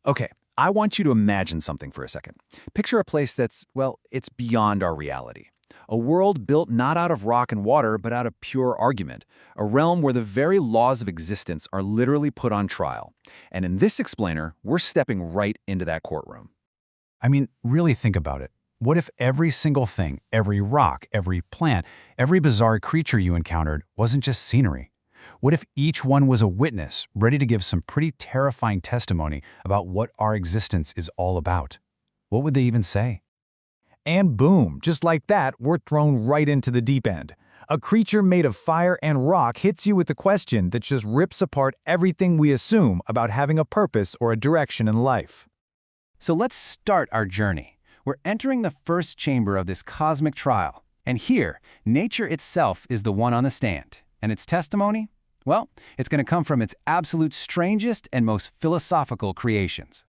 Okay, I want you to imagine something for a second. Picture a place that's, well, it's beyond our reality. A world built not out of rock and water, but out of pure argument. A realm where the very laws of existence are literally put on trial. And in this explainer, we're stepping right into that courtroom. I mean, really think about it. What if every single thing, every rock, every plant, every bizarre creature you encountered wasn't just scenery? What if each one was a witness, ready to give some pretty terrifying testimony about what our existence is all about? What would they even say? And boom, just like that, we're thrown right into the deep end. A creature made of fire and rock hits you with a question that just rips apart everything we assume about having a purpose or a direction in life. So let's start our journey. We're entering the first chamber of this cosmic trial. And here, nature itself is the one on the stand. And its testimony? Well, it's going to come from its absolute strangest and most philosophical creations.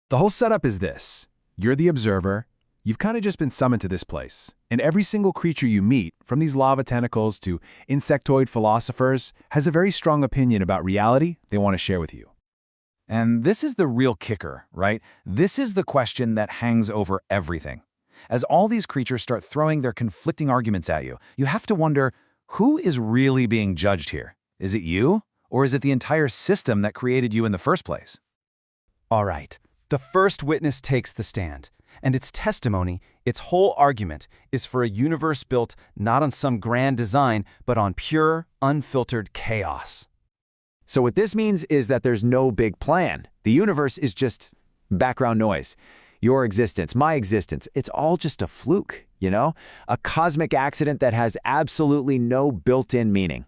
The whole setup is this. You're the observer. You've kind of just been summoned to this place. And every single creature you meet, from these lava tentacles to insectoid philosophers, has a very strong opinion about reality they want to share with you. And this is the real kicker, right? This is the question that hangs over everything. As all these creatures start throwing their conflicting arguments at you, you have to wonder, who is really being judged here? Is it you? Or is it the entire system that created you in the first place? All right, the first witness takes the stand. And its testimony, its whole argument, is for a universe built not on some grand design, but on pure, unfiltered chaos. So what this means is that there's no big plan. The universe is just background noise. Your existence, my existence, it's all just a fluke, you know? A cosmic accident that has absolutely no built-in meaning.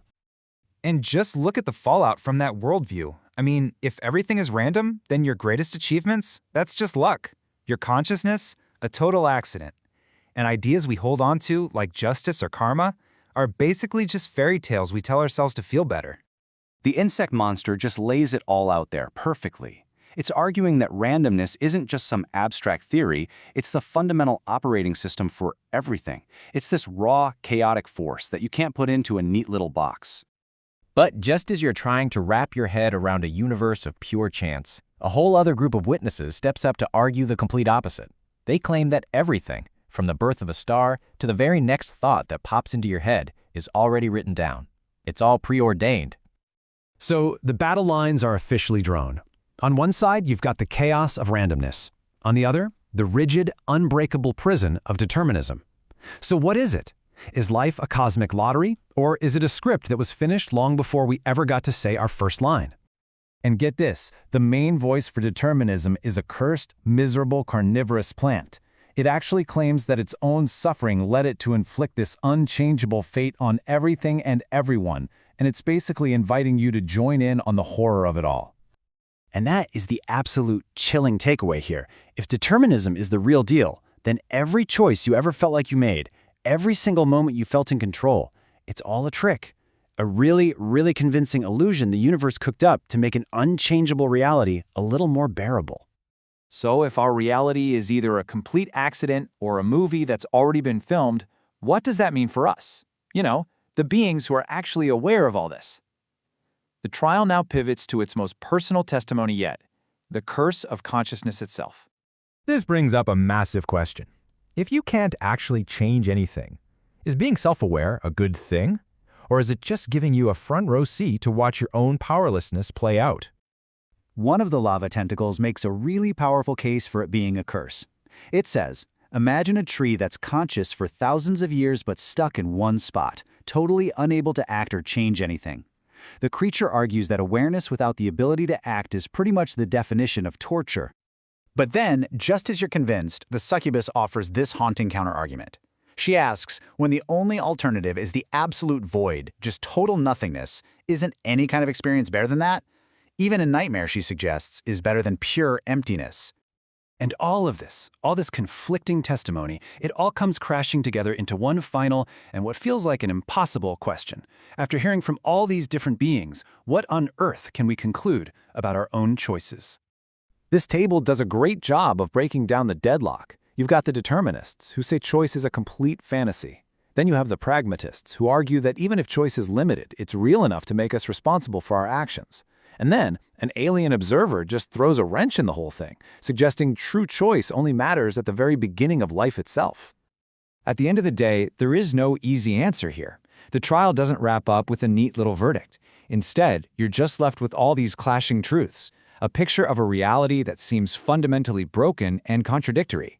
And just look at the fallout from that worldview. I mean, if everything is random, then your greatest achievements, that's just luck. Your consciousness, a total accident. And ideas we hold on to, like justice or karma, are basically just fairy tales we tell ourselves to feel better. The insect monster just lays it all out there perfectly. It's arguing that randomness isn't just some abstract theory, it's the fundamental operating system for everything. It's this raw, chaotic force that you can't put into a neat little box. But just as you're trying to wrap your head around a universe of pure chance, a whole other group of witnesses steps up to argue the complete opposite. They claim that everything, from the birth of a star to the very next thought that pops into your head, is already written down. It's all preordained. So the battle lines are officially drawn. On one side, you've got the chaos of randomness. On the other, the rigid, unbreakable prison of determinism. So what is it? Is life a cosmic lottery, or is it a script that was finished long before we ever got to say our first line? And get this, the main voice for determinism is a cursed, miserable, carnivorous plant. It actually claims that its own suffering led it to inflict this unchangeable fate on everything and everyone, and it's basically inviting you to join in on the horror of it all. And that is the absolute chilling takeaway here. If determinism is the real deal, then every choice you ever felt like you made, every single moment you felt in control, it's all a trick. A really, really convincing illusion the universe cooked up to make an unchangeable reality a little more bearable. So if our reality is either a complete accident or a movie that's already been filmed, what does that mean for us? You know, the beings who are actually aware of all this. The trial now pivots to its most personal testimony yet, the curse of consciousness itself. This brings up a massive question. If you can't actually change anything, is being self-aware a good thing? Or is it just giving you a front row seat to watch your own powerlessness play out? One of the lava tentacles makes a really powerful case for it being a curse. It says, imagine a tree that's conscious for thousands of years but stuck in one spot, totally unable to act or change anything. The creature argues that awareness without the ability to act is pretty much the definition of torture. But then, just as you're convinced, the succubus offers this haunting counterargument. She asks, when the only alternative is the absolute void, just total nothingness, isn't any kind of experience better than that? Even a nightmare, she suggests, is better than pure emptiness. And all this conflicting testimony, it all comes crashing together into one final and what feels like an impossible question. After hearing from all these different beings, what on earth can we conclude about our own choices? This table does a great job of breaking down the deadlock. You've got the determinists, who say choice is a complete fantasy. Then you have the pragmatists, who argue that even if choice is limited, it's real enough to make us responsible for our actions. And then, an alien observer just throws a wrench in the whole thing, suggesting true choice only matters at the very beginning of life itself. At the end of the day, there is no easy answer here. The trial doesn't wrap up with a neat little verdict. Instead, you're just left with all these clashing truths, a picture of a reality that seems fundamentally broken and contradictory.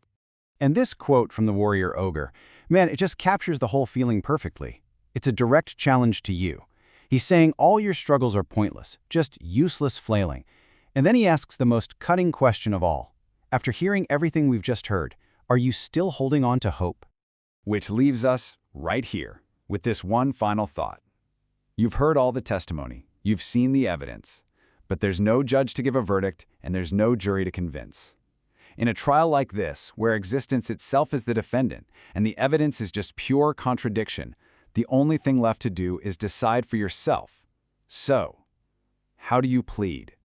And this quote from the warrior ogre, man, it just captures the whole feeling perfectly. It's a direct challenge to you. He's saying all your struggles are pointless, just useless flailing. And then he asks the most cutting question of all. After hearing everything we've just heard, are you still holding on to hope? Which leaves us right here with this one final thought. You've heard all the testimony, you've seen the evidence, but there's no judge to give a verdict and there's no jury to convince. In a trial like this, where existence itself is the defendant and the evidence is just pure contradiction, the only thing left to do is decide for yourself. So, how do you plead?